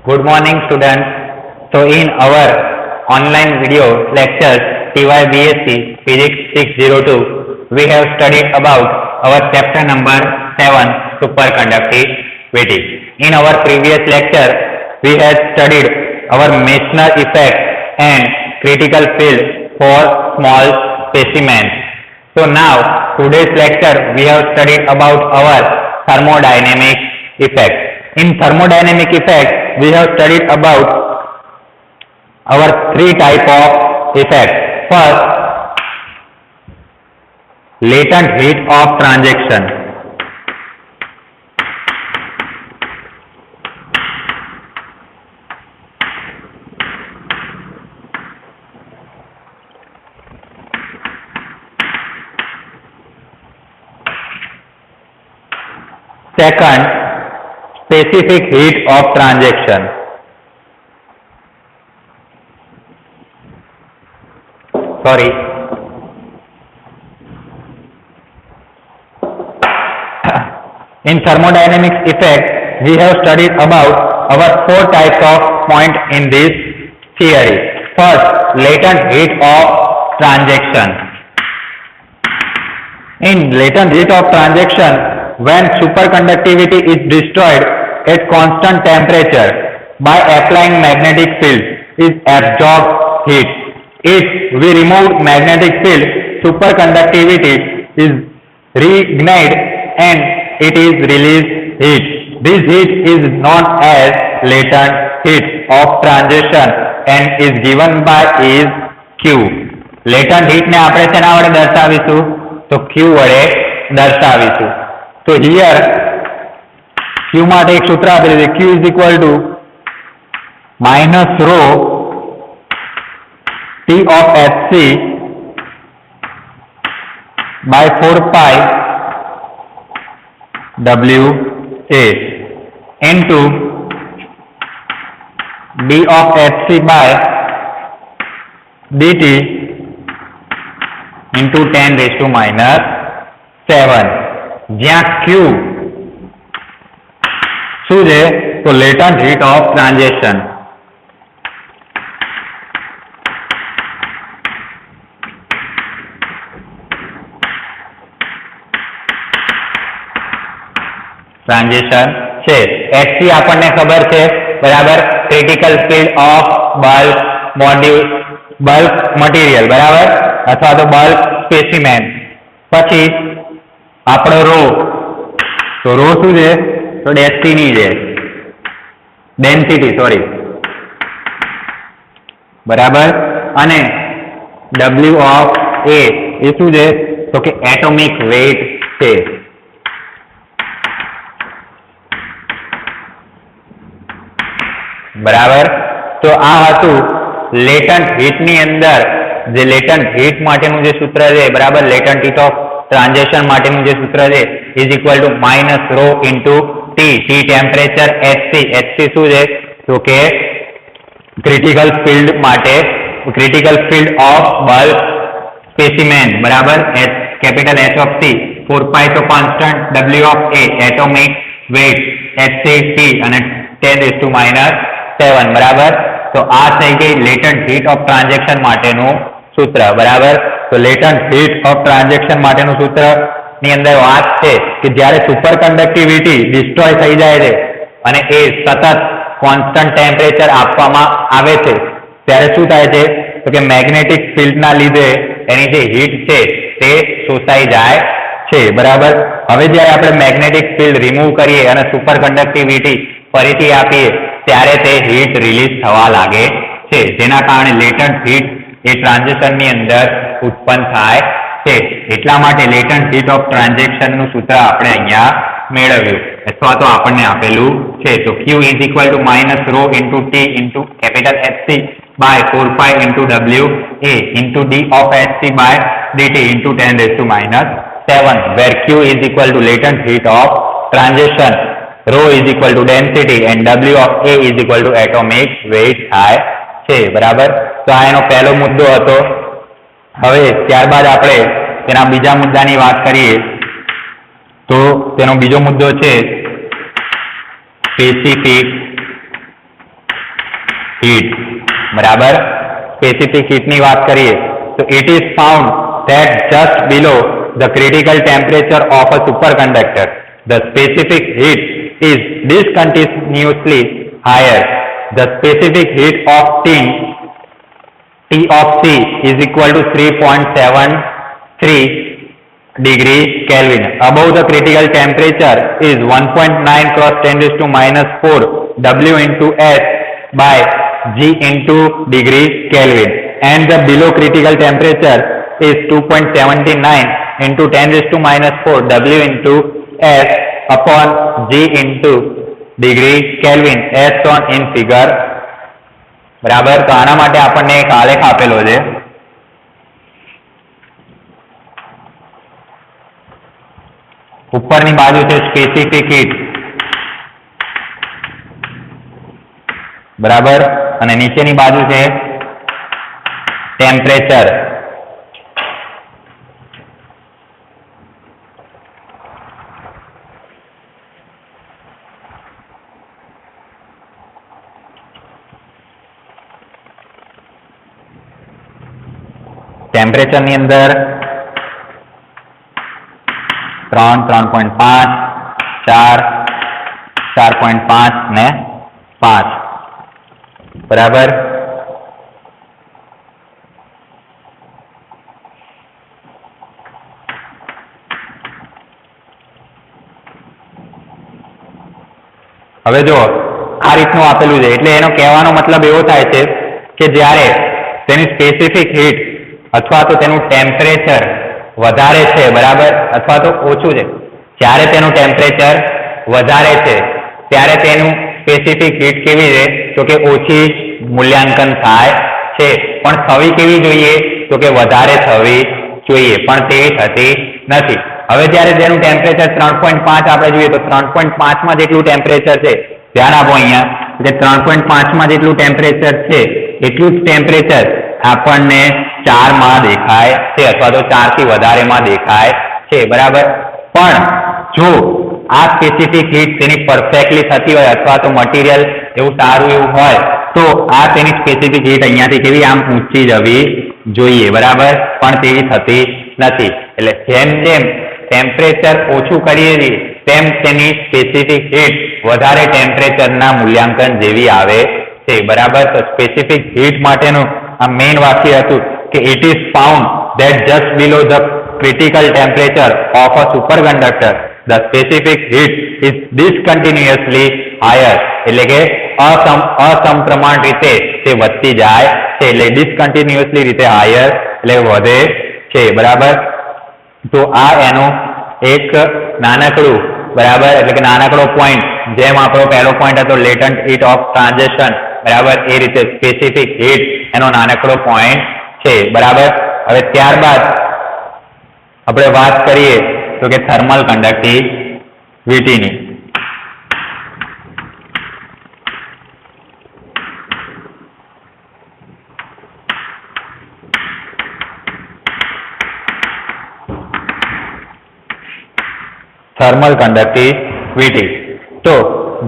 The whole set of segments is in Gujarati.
Good morning, students. So, in our online video lectures TYBSc Physics 602, we have studied about our chapter number 7, superconductivity. In our previous lecture, we had studied our Meissner effect and critical field for small specimens. So now, today's lecture, we have studied about our thermodynamic effect. In thermodynamic effect, we have studied about our three type of effects. First, latent heat of transaction. Second, specific heat of transaction. Sorry. In thermodynamics effect, we have studied about our four types of point in this theory. First, latent heat of transaction. In latent heat of transaction, when superconductivity is destroyed at constant temperature by applying magnetic field, is absorbed heat. If we remove magnetic field, superconductivity is reignited and it is released heat. This heat is known as latent heat of transition and is given by is Q. Latent heat ने આપણે શેના વડે દર્શાવીશું? તો Q વડે દર્શાવીશું. So here Q માટે એક સૂત્ર આપેલું છે, Q is equal to minus rho T of Hc by 4 pi WA into d of Hc by dt into 10 raised to minus 7. જ્યાં Q શું છે? તો latent heat of transaction. Transaction છે. Hc આપણને ખબર છે, બરાબર, critical field of bulk module, bulk material, બરાબર, અથવા તો બલ્ક સ્પેસિમેન. પછી આપણો રો, તો રો શું છે? તો ડેન્સિટી છે, ડેન્સિટી, સોરી, બરાબર. અને W ઓફ A એ શું છે? તો કે એટોમિક વેઇટ છે. બરાબર. તો આ હતું લેટન્ટ હીટ ની અંદર જે લેટન્ટ હીટ માટેનું જે સૂત્ર છે, બરાબર, લેટન્ટ હીટ ઓફ ટ્રાન્ઝેક્શન માટેનું જે સૂત્ર છે is equal to minus rho into T. T temperature, HC. HC શું છે? તો કે ક્રિટિકલ ફિલ્ડ માટે, critical field of bulk specimen, બરાબર, capital H of C. 4 pi તો constant, W of A atomic weight, HC T અને 10 raised to minus 7, બરાબર. તો આ થઈ ગઈ લેટન્ટ હીટ ઓફ ટ્રાન્ઝેક્શન માટેનું સૂત્ર, બરાબર. તો લેટન્ટ હીટ ઓફ ટ્રાન્ઝેક્શન માટેનું સૂત્ર ની અંદર વાત છે કે જ્યારે સુપરકન્ડક્ટિવિટી ડિસ્ટ્રોય થઈ જાય છે અને એ સતત કોન્સ્ટન્ટ ટેમ્પરેચર આપવામાં આવે છે, ત્યારે શું થાય છે? તો કે મેગ્નેટિક ફિલ્ડના લીધે એની જે હીટ છે તે શોષાઈ જાય છે, બરાબર. હવે જ્યારે આપણે મેગ્નેટિક ફિલ્ડ રિમૂવ કરીએ અને સુપરકન્ડક્ટિવિટી ફરીથી આપીએ ત્યારે તે હીટ રિલીઝ થવા લાગે છે, જેના કારણે લેટન્ટ હીટ એ ટ્રાન્ઝેક્શન ની અંદર ઉત્પન્ન થાય છે. એટલા માટે લેટન્ટ હીટ ઓફ ટ્રાન્ઝેક્શન નું સૂત્ર આપણે અહીંયા મેળવ્યું અથવા તો આપણને આપેલું છે. તો Q is equal to minus rho into T into capital Hc by 4 pi into W A into D of Hc by dt into 10 raised to minus 7, where Q is equal to latent heat of transition, rho is equal to density and W of A is equal to atomic weight થાય છે, બરાબર. તો આ એનો પહેલો મુદ્દો હતો. હવે ત્યારબાદ આપણે તેના બીજા મુદ્દાની વાત કરીએ તો તેનો બીજો મુદ્દો છે સ્પેસિફિક हीट बराबर स्पेसिफिक हीट ની વાત કરીએ તો it is found that just below the critical temperature of a superconductor the specific heat is discontinuously higher. The specific heat of tin T of C is equal to 3.73 degree Kelvin. Above the critical temperature is 1.9 cross 10 raised to minus 4 W into S by G into degree Kelvin. And the below critical temperature is 2.79 into 10 raised to minus 4 W into S upon G into degree Kelvin as shown in figure. બરાબર. તો આના માટે આપણને એક આલેખ આપેલો છે. ઉપરની બાજુ છે સ્પેસિફિક હીટ બરાબર અને નીચેની બાજુ છે ટેમ્પરેચર. ટેમ્પરેચર ની અંદર 3, 3.5, 4, 4.5 ને 5 બરાબર. હવે જો આ રીતનું આપેલું છે એટલે એનો કહેવાનો મતલબ એવો થાય છે કે જ્યારે તેની સ્પેસિફિક હીટ અથવા તો તેનું ટેમ્પરેચર વધારે છે બરાબર અથવા તો ઓછું છે, જ્યારે તેનું ટેમ્પરેચર વધારે છે ત્યારે તેનું સ્પેસિફિક હીટ કેવી છે તો કે ઓછી મૂલ્યાંકન થાય છે. પણ થવી કેવી જોઈએ તો કે વધારે થવી જોઈએ, પણ તેવી થતી નથી. હવે જ્યારે તેનું ટેમ્પરેચર 3.5 આપણે જોઈએ તો 3.5 માં જેટલું ટેમ્પરેચર છે, ધ્યાન આપો અહીંયા કે 3.5 માં જેટલું ટેમ્પરેચર છે એટલું જ ટેમ્પરેચર આપણને 4 માં દેખાય છે અથવા તો 4 થી વધારેમાં દેખાય છે બરાબર. પણ જો આ સ્પેસિફિક હીટ તેની પરફેક્ટલી થતી હોય અથવા તો મટીરિયલ એવું સારું એવું હોય તો આ તેની સ્પેસિફિક હીટ અહીંયાથી કેવી આમ ઊંચી જવી જોઈએ બરાબર, પણ તેવી થતી નથી. એટલે જેમ જેમ ટેમ્પરેચર ઓછું કરીએ છીએ તેમ તેની સ્પેસિફિક હીટ વધારે ટેમ્પરેચરના મૂલ્યાંકન જેવી આવે છે બરાબર. તો સ્પેસિફિક હીટ માટેનું આ મેઇન વાક્ય હતું કે it is found that just below the critical temperature of a superconductor the specific heat is discontinuously higher. એટલે કે અસમપ્રમાણ રીતે તે વધતી જાય છે, એટલે ડિસકન્ટિન્યુઅસલી રીતે હાયર એટલે વધે છે બરાબર. તો આ એનું એક નાનકડું બરાબર એટલે કે નાનકડો પોઈન્ટ, જેમ આપણો પહેલો પોઈન્ટ હતો લેટન્ટ હીટ ઓફ ટ્રાન્ઝેક્શન બરાબર, એ રીતે સ્પેસિફિક હીટ એનો નાનકડો પોઈન્ટ છે બરાબર. હવે ત્યારબાદ આપણે વાત કરીએ તો કે thermal કન્ડક્ટિવિટીની. Thermal conductivity. So,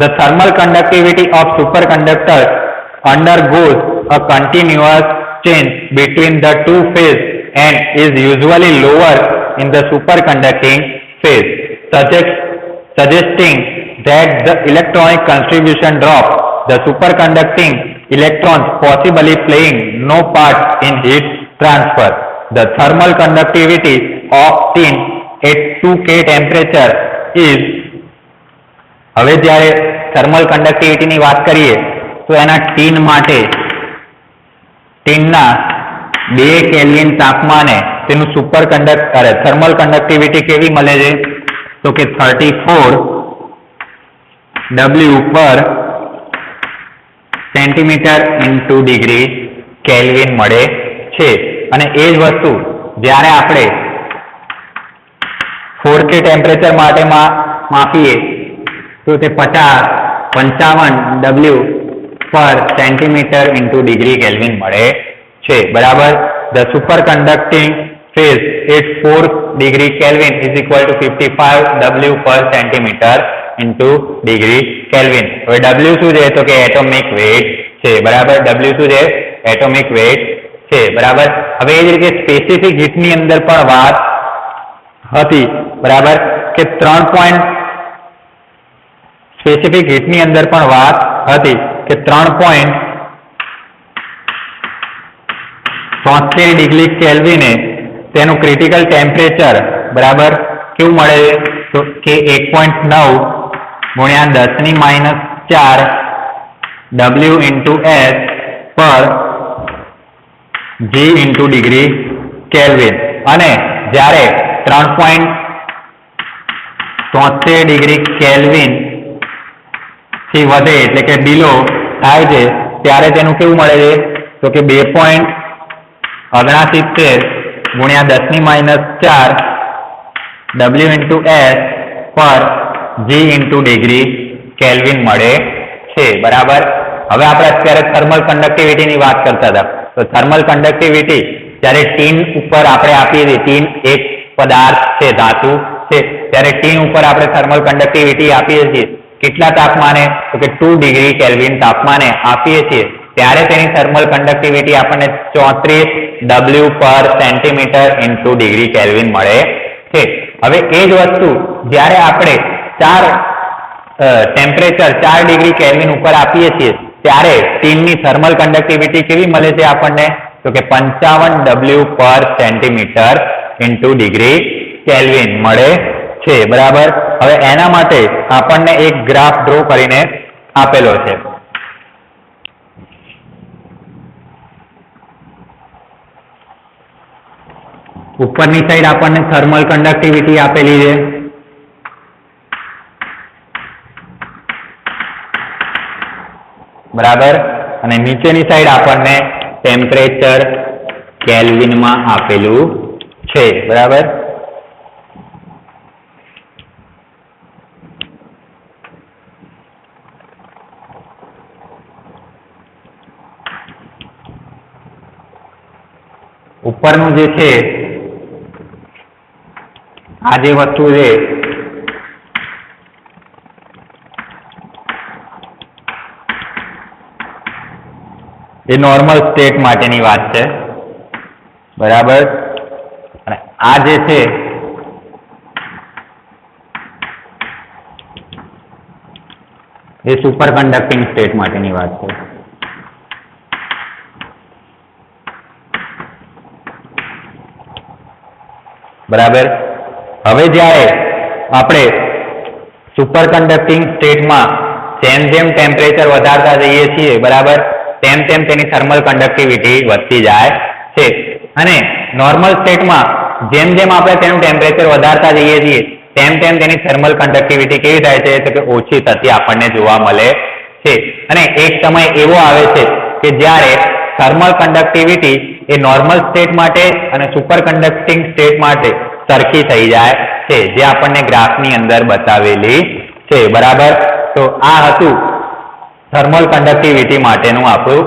the thermal conductivity of superconductors undergoes a continuous change between the two phases and is usually lower in the superconducting phase, suggesting that the electronic contribution drops, the superconducting electrons possibly playing no part in heat transfer. The thermal conductivity of tin at 2K temperature is, હવે જ્યારે થર્મલ કન્ડક્ટિવિટીની વાત કરીએ તો એના ટીન માટે ટીનના 2 કેલ્વિન તાપમાને તેનું થર્મલ કન્ડક્ટિવિટી કેવી મળે છે તો કે 34 W per centimetre into degree kelvin મળે છે. અને એ જ વસ્તુ જ્યારે આપણે 4K ટેમ્પરેચર માટે માપીએ તો તે 55 W per centimetre into degree kelvin મળે છે બરાબર. The super conducting phase at 4 degree kelvin is equal to 55 W per centimetre into degree kelvin. હવે W શું છે તો કે એટોમિક વેટ છે, બરાબર. W શું છે? એટોમિક વેટ છે, બરાબર. હવે એ જ રીતે સ્પેસિફિક હીટની અંદર પણ વાત હતી, બરાબર, કે 3 સ્પેસિફિક હીટની અંદર પણ વાત હતી કે 3.73 ડિગ્રી કેલ્વિને તેનું ક્રિટિકલ ટેમ્પરેચર, બરાબર, કેવું મળે છે? તો કે 1.9 ગુણ્યા 10⁻⁴ W ઇન્ટુ S પર G ઇન્ટુ ડિગ્રી કેલ્વિન. અને જ્યારે 3.73 ડિગ્રી કેલ્વિન થી વધે એટલે કે બિલો થાય છે ત્યારે તેનું કેવું મળે છે? તો કે 2.69 ગુણ્યા 10⁻⁴ W ઇન્ટુ S પર G ઇન્ટુ ડિગ્રી કેલ્વિન મળે છે, બરાબર. હવે આપણે અત્યારે થર્મલ કન્ડક્ટિવિટીની વાત કરતા હતા. તો થર્મલ કન્ડક્ટિવિટી જ્યારે ટીન ઉપર આપણે આપીએ છીએ, ટીન એક પદાર્થ છે, ધાતુ છે, ત્યારે ટીન ઉપર આપણે થર્મલ કન્ડક્ટિવિટી આપીએ છીએ કેટલા તાપમાને? તો કે 2 ડિગ્રી કેલ્વિન તાપમાને આપીએ છીએ ત્યારે તેની થર્મલ કન્ડક્ટિવિટી આપણને 34 W per centimetre into degree kelvin મળે છે. હવે એ જ વસ્તુ જ્યારે આપણે ટેમ્પરેચર 4 ડિગ્રી કેલ્વિન ઉપર આપીએ છીએ ત્યારે ટીનની થર્મલ કન્ડક્ટિવિટી કેવી મળે છે આપણને? તો કે 55 W per centimetre into degree kelvin મળે છે, બરાબર. હવે એના માટે આપણને એક ગ્રાફ ડ્રો કરીને આપેલો છે. ઉપરની સાઈડ આપણને થર્મલ કન્ડક્ટિવિટી આપેલી છે, બરાબર. અને નીચેની સાઈડ આપણને ટેમ્પરેચર કેલ્વિનમાં આપેલું છે, બરાબર. ઉપરનું જે છે આ જે વસ્તુ છે એ નોર્મલ સ્ટેટ માટેની વાત છે, બરાબર. અને આ જે છે એ સુપર કન્ડક્ટિંગ સ્ટેટ માટેની વાત છે. બરાબર. હવે જ્યારે આપણે સુપર કન્ડક્ટિંગ સ્ટેટમાં જેમ ટેમ્પરેચર વધારતા જઈએ છીએ, બરાબર, તેમ તેની થર્મલ કન્ડક્ટિવિટી વધતી જાય છે. અને નોર્મલ સ્ટેટમાં જેમ આપણે તેનું ટેમ્પરેચર વધારતા જઈએ છીએ તેમ તેની થર્મલ કન્ડક્ટિવિટી કેવી થાય છે? તો કે ઓછી થતી આપણને જોવા મળે છે. અને એક સમય એવો આવે છે કે જ્યારે થર્મલ કન્ડક્ટિવિટી એ નોર્મલ સ્ટેટ માટે અને સુપર કન્ડક્ટિંગ સ્ટેટ માટે સરખી થઈ જાય છે, જે આપણને ગ્રાફની અંદર બતાવેલી છે, બરાબર. તો આ હતું થર્મલ કન્ડક્ટિવિટી માટેનું આપણું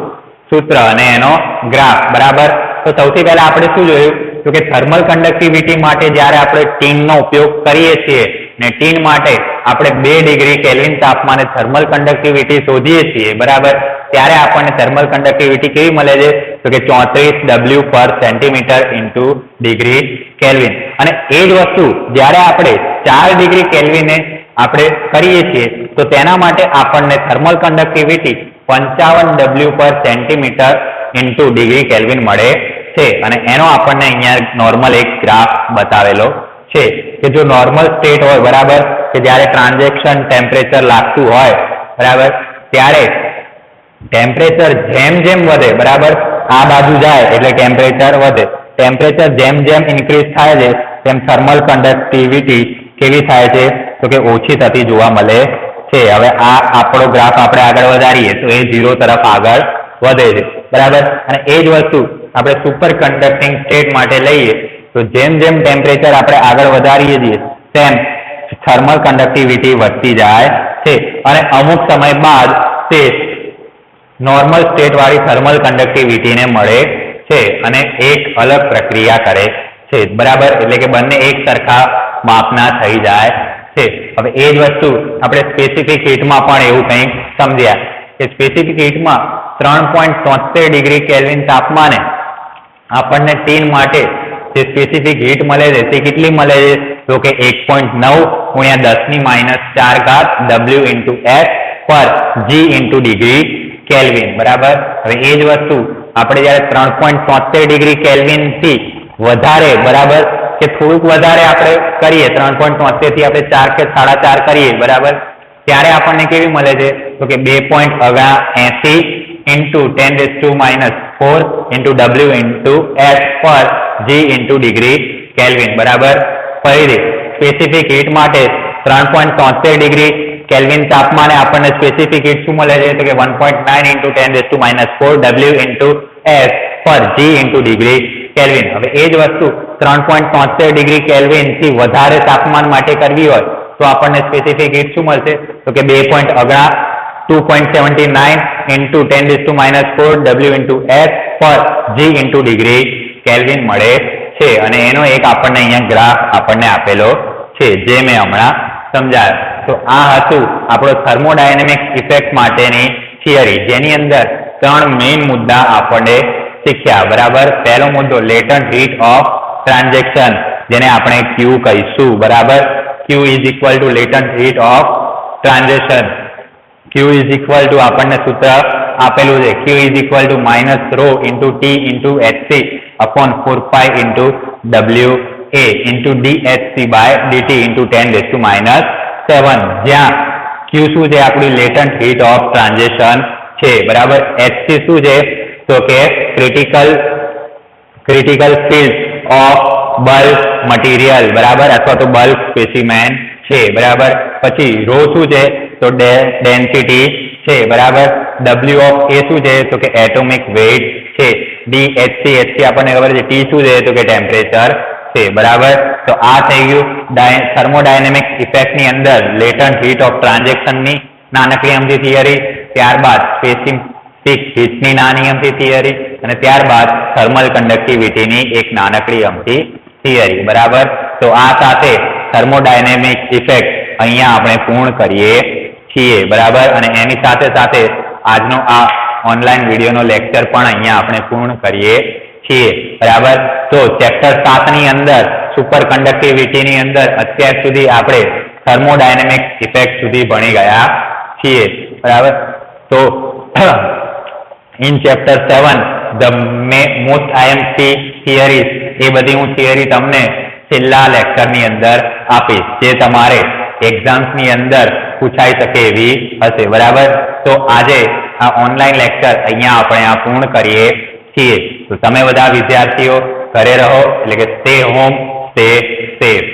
સૂત્ર અને એનો ગ્રાફ, બરાબર. તો સૌથી પહેલા આપણે શું જોયું? તો કે થર્મલ કન્ડક્ટિવિટી માટે જ્યારે આપણે ટીનનો ઉપયોગ કરીએ છીએ ને ટીન માટે આપણે 2 ડિગ્રી કેલ્વિન તાપમાને થર્મલ કન્ડક્ટિવિટી શોધીએ છીએ, બરાબર, ત્યારે આપણને થર્મલ કન્ડક્ટિવિટી કેવી મળે છે? તો કે 34 W per centimetre into degree kelvin. અને એ જ વસ્તુ જ્યારે આપણે 4 ડિગ્રી કેલ્વિને આપણે કરીએ છીએ તો તેના માટે આપણને thermal conductivity 55 W per centimetre into degree kelvin મળે છે. અને એનો આપણને અહીંયા નોર્મલ એક ગ્રાફ બતાવેલો છે કે જો નોર્મલ સ્ટેટ હોય, બરાબર, કે જ્યારે ટ્રાન્ઝેક્શન ટેમ્પરેચર લાગતું હોય, બરાબર, ત્યારે ટેમ્પરેચર જેમ વધે, બરાબર, આ બાજુ જાય એટલે ટેમ્પરેચર વધે. ટેમ્પરેચર જેમ ઇન્ક્રીઝ થાય છે તેમ થર્મલ કન્ડક્ટિવિટી કેવી થાય છે? તો કે ઓછી થતી જોવા મળે છે. હવે આ આપણો ગ્રાફ આપણે આગળ વધારીએ તો એ 0 તરફ આગળ વધે છે, બરાબર. અને એ જ વસ્તુ આપણે સુપર કન્ડક્ટિંગ સ્ટેટ માટે લઈએ તો જેમ ટેમ્પરેચર આપણે આગળ વધારીએ છીએ તેમ થર્મલ કન્ડક્ટિવિટી વધતી જાય છે. અને અમુક સમય બાદ તે નોર્મલ સ્ટેટ વાળી થર્મલ કન્ડક્ટિવિટીને મળે છે અને એક અલગ પ્રક્રિયા કરે છે, બરાબર. એટલે કે બંને એક સરખા માપના થઈ જાય છે. હવે એ જ વસ્તુ આપણે સ્પેસિફિક હીટમાં પણ એવું કંઈક સમજ્યા કે સ્પેસિફિક હીટમાં 3.73 ડિગ્રી કેલ્વિન તાપમાને આપણને ટીન માટે જે સ્પેસિફિક હીટ મળે છે તે કેટલી મળે છે તો કે 1.9 ગુણ્યા 10⁻⁴ W ઇન્ટુ S પર G ઇન્ટુ ડિગ્રી કેલ્વિન બરાબર. હવે એ જ વસ્તુ આપણે જ્યારે 3.73 ડિગ્રી કેલ્વિન થી વધારે બરાબર કે થોડુંક વધારે આપણે કરીએ 3.73 થી આપણે 4 કે 4.5 કરીએ બરાબર ત્યારે આપણને કેવી મળે છે તો કે 2.80 into 10⁻⁴ into W into S પર G ઇન્ટુ ડિગ્રી કેલ્વિન બરાબર. ફરીથી સ્પેસિફિક હીટ માટે 3.73 ડિગ્રી કેલ્વિન તાપમાને આપણને સ્પેસિફિક હીટ શું મળે છે તો કે 1.9 ઇન્ટુ 10⁻⁴ W ઇન્ટુ S પર G ઇન્ટુ ડિગ્રી કેલ્વિન. હવે એ જ વસ્તુ 3.73 ડિગ્રી કેલ્વિન થી વધારે તાપમાન માટે કરવી હોય તો આપણને સ્પેસિફિક હીટ શું મળશે તો કે 2.79 ઇન્ટુ 10⁻⁴ W ઇન્ટુ S પર G ઇન્ટુ ડિગ્રી કેલ્વિન મળે છે. અને એનો એક આપણને અહીંયા ગ્રાફ આપણને આપેલો છે જે મેં હમણાં સમજાવ્યો. તો આ હતું આપણો થર્મોડાયનેમિક્સ ઇફેક્ટ માટેની થિયરી જેની અંદર 3 મેઇન મુદ્દા આપણને શીખ્યા બરાબર. પહેલો મુદ્દો લેટન્ટ હીટ ઓફ ટ્રાન્ઝેક્શન જેને આપણે Q કહીશું બરાબર. Q is equal to latent heat of transaction. Q is equal to આપણને સૂત્ર આપેલું છે Q is equal to -ρ into T into Hc upon 4 into WA into dHc by dt into 10⁻⁷ જ્યાં Q શું છે આપણી લેટન્ટ હીટ ઓફ ટ્રાન્ઝેક્શન છે બરાબર. Hc શું છે તો કે critical field of bulk material બરાબર અથવા તો બલ્ક સ્પેસિમેન છે બરાબર. પછી ρ શું છે તો ડેન્સિટી છે બરાબર. W ઓફ A શું છે તો કે એટોમિક વેઇટ છે. dHc આપણને ખબર છે T શું છે તો કે ટેમ્પરેચર છે બરાબર. તો આ થઈ ગયું થર્મોડાયનેમિક્સ ઇફેક્ટ ની અંદર લેટન્ટ હીટ ઓફ ટ્રાન્ઝેક્શન ની નાનકડી અમથી થિયરી, ત્યારબાદ સ્પેસિફિક હીટ ની નાની અમથી થિયરી અને ત્યારબાદ થર્મલ કન્ડક્ટિવિટી ની એક નાનકડી અમથી થિયરી બરાબર. તો આ સાથે થર્મોડાયનેમિક્સ ઇફેક્ટ અહીંયા આપણે પૂર્ણ કરીએ છીએ બરાબર. અને એની સાથે સાથે આજનો આ ઓનલાઈન વિડીયોનો લેક્ચર પણ અહીંયા આપણે પૂર્ણ કરીએ છીએ બરાબર. તો ચેપ્ટર 7 ની અંદર સુપર કન્ડક્ટિવિટી ની અંદર અત્યાર સુધી આપણે થર્મોડાયનેમિક્સ ઇફેક્ટ સુધી ભણી ગયા છીએ બરાબર. તો in chapter 7 the most IMP theories એ બધી હું થિયરી તમને છેલ્લા લેક્ચરની અંદર આપીશ જે તમારે એક્ઝામ્સ ની અંદર પૂછાઈ શકે એવી હશે બરાબર. તો આજે આ ઓનલાઈન લેક્ચર અહીંયા આપણે આ પૂર્ણ કરીએ છીએ. તો તમે બધા વિદ્યાર્થીઓ ઘરે રહો એટલે કે સ્ટે હોમ સ્ટે સેફ.